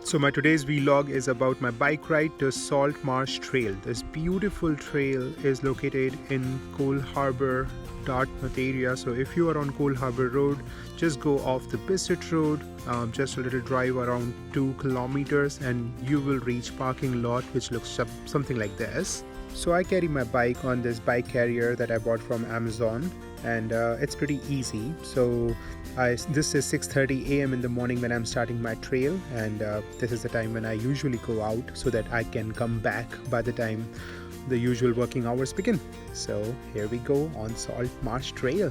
So my today's vlog is about my bike ride to Salt Marsh Trail. This beautiful trail is located in Coal Harbour, Dartmouth area. So if you are on Coal Harbour Road, just go off the Bisset Road, just a little drive around 2 kilometers and you will reach parking lot which looks something like this. So I carry my bike on this bike carrier that I bought from Amazon, and it's pretty easy. So this is 6:30 a.m. in the morning when I'm starting my trail, and this is the time when I usually go out so that I can come back by the time the usual working hours begin. So here we go on Salt Marsh Trail.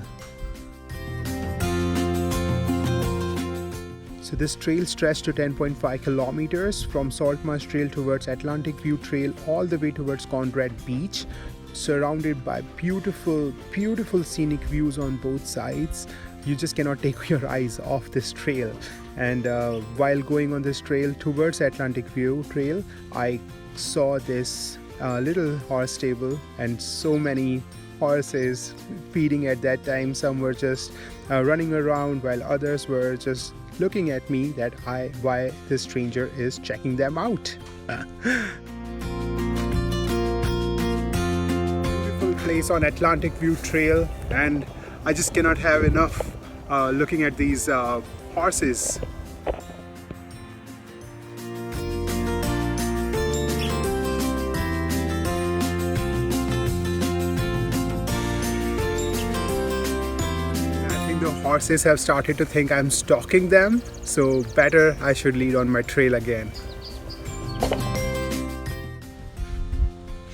So this trail stretched to 10.5 kilometers from Salt Marsh Trail towards Atlantic View Trail all the way towards Conrad Beach, surrounded by beautiful scenic views on both sides. You just cannot take your eyes off this trail. And while going on this trail towards Atlantic View Trail, I saw this little horse stable and so many horses feeding at that time. Some were just running around while others were just looking at me that why this stranger is checking them out. Beautiful place on Atlantic View Trail, and I just cannot have enough looking at these horses. The horses have started to think I'm stalking them, so better I should lead on my trail again.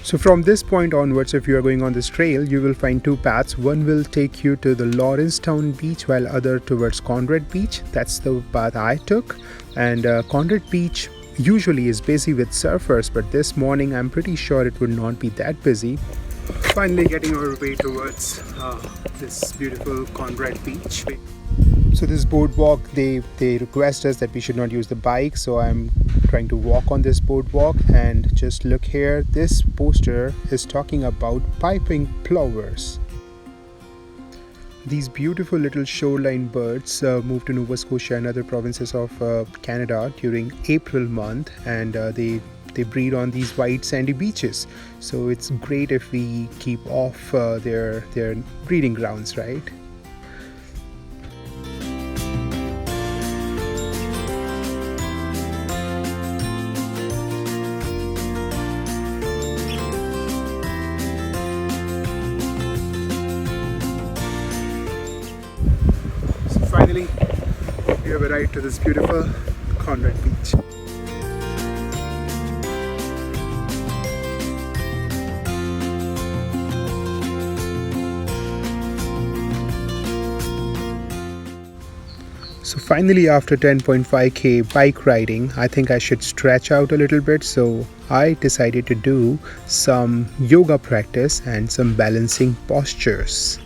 So from this point onwards, if you are going on this trail, you will find two paths. One will take you to the Lawrencetown beach, while other towards Conrad beach. That's the path I took. And Conrad beach usually is busy with surfers, but this morning I'm pretty sure it would not be that busy. Finally getting our way towards this beautiful Conrad beach. So this boardwalk, they request us that we should not use the bike, so I'm trying to walk on this boardwalk. And just look here, this poster is talking about piping plovers. These beautiful little shoreline birds move to Nova Scotia and other provinces of Canada during April month, and they breed on these white sandy beaches. So it's great if we keep off their breeding grounds, right? So finally we have arrived to this beautiful Conrad beach. So finally, after 10.5k bike riding, I think I should stretch out a little bit. So I decided to do some yoga practice and some balancing postures.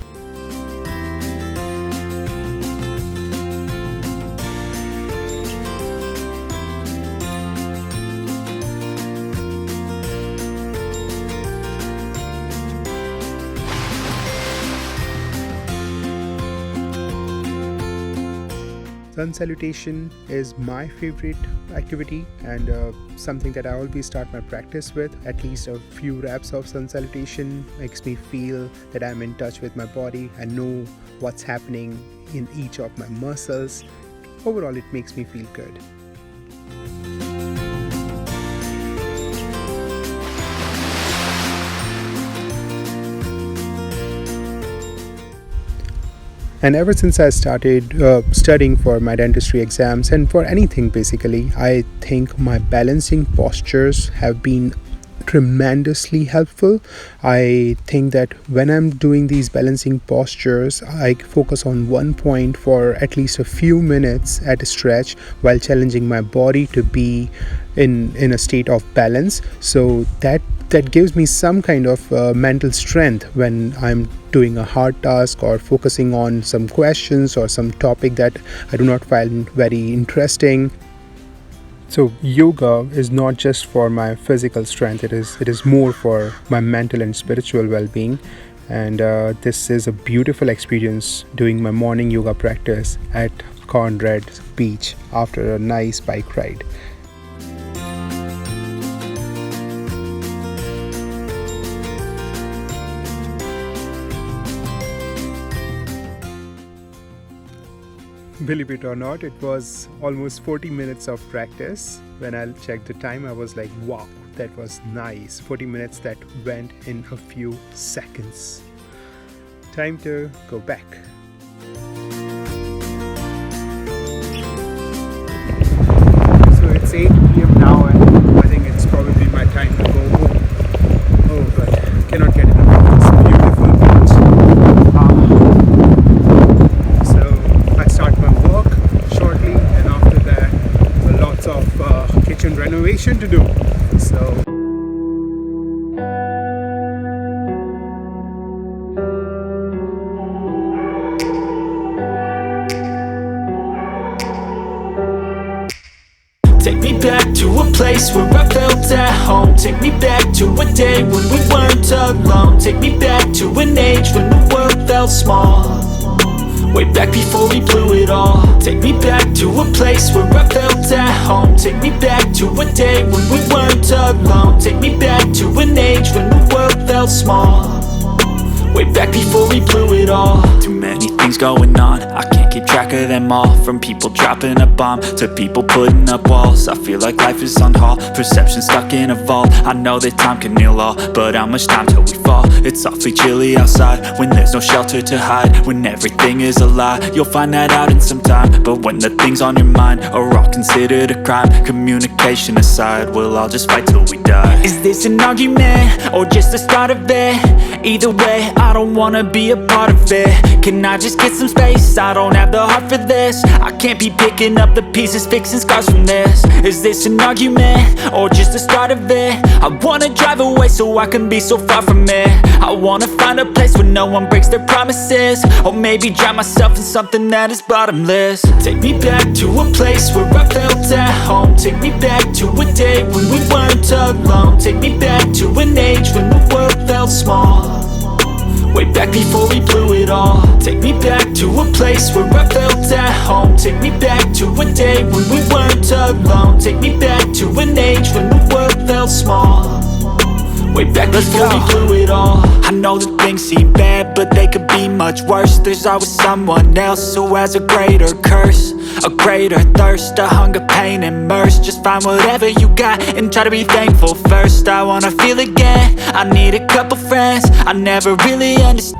Sun salutation is my favorite activity, and something that I always start my practice with. At least a few reps of sun salutation makes me feel that I'm in touch with my body and know what's happening in each of my muscles. Overall, it makes me feel good. And ever since I started studying for my dentistry exams and for anything basically, I think my balancing postures have been tremendously helpful. I think that when I'm doing these balancing postures, I focus on one point for at least a few minutes at a stretch while challenging my body to be in a state of balance. So that gives me some kind of mental strength when I'm doing a hard task or focusing on some questions or some topic that I do not find very interesting. So yoga is not just for my physical strength, it is more for my mental and spiritual well-being. And this is a beautiful experience doing my morning yoga practice at Conrad Beach after a nice bike ride. Believe it or not, it was almost 40 minutes of practice. When I checked the time, I was like, wow, that was nice. 40 minutes that went in a few seconds. Time to go back. So it's 8 p.m. now, and I think it's probably my time to go home. Oh, but I cannot get enough of this beautiful beach. So I start my work shortly, and after that, lots of kitchen renovation to do. So. Take me back to a place where I felt at home. Take me back to a day when we weren't alone. Take me back to an age when the world felt small. Way back before we blew it all. Take me back to a place where I felt at home. Take me back to a day when we weren't alone. Take me back to an age when the world felt small. Way back before we blew it all. Too many things going on, I can't keep track of them all. From people dropping a bomb to people putting up walls. I feel like life is on hold, perception stuck in a vault. I know that time can heal all, but how much time till we fall? It's awfully chilly outside, when there's no shelter to hide. When everything is a lie, you'll find that out in some time. But when the things on your mind are all considered a crime, communication aside, we'll all just fight till we die. Is this an argument, or just the start of it? Either way, I don't wanna be a part of it. Can I just get some space? I don't have the heart for this. I can't be picking up the pieces, fixing scars from this. Is this an argument, or just the start of it? I wanna drive away so I can be so far from it. I wanna find a place where no one breaks their promises. Or maybe drown myself in something that is bottomless. Take me back to a place where I felt at home. Take me back to a day when we weren't alone. Take me back to an age when the world felt small. Way back before we blew it all. Take me back to a place where I felt at home. Take me back to a day when we weren't alone. Take me back to an age when the world felt small. Way back before we blew it all. I know that things seem bad, but they could be much worse. There's always someone else who has a greater curse, a greater thirst, a hunger, pain, and mercy. Just find whatever you got and try to be thankful first. I wanna feel again, I need a couple friends. I never really understood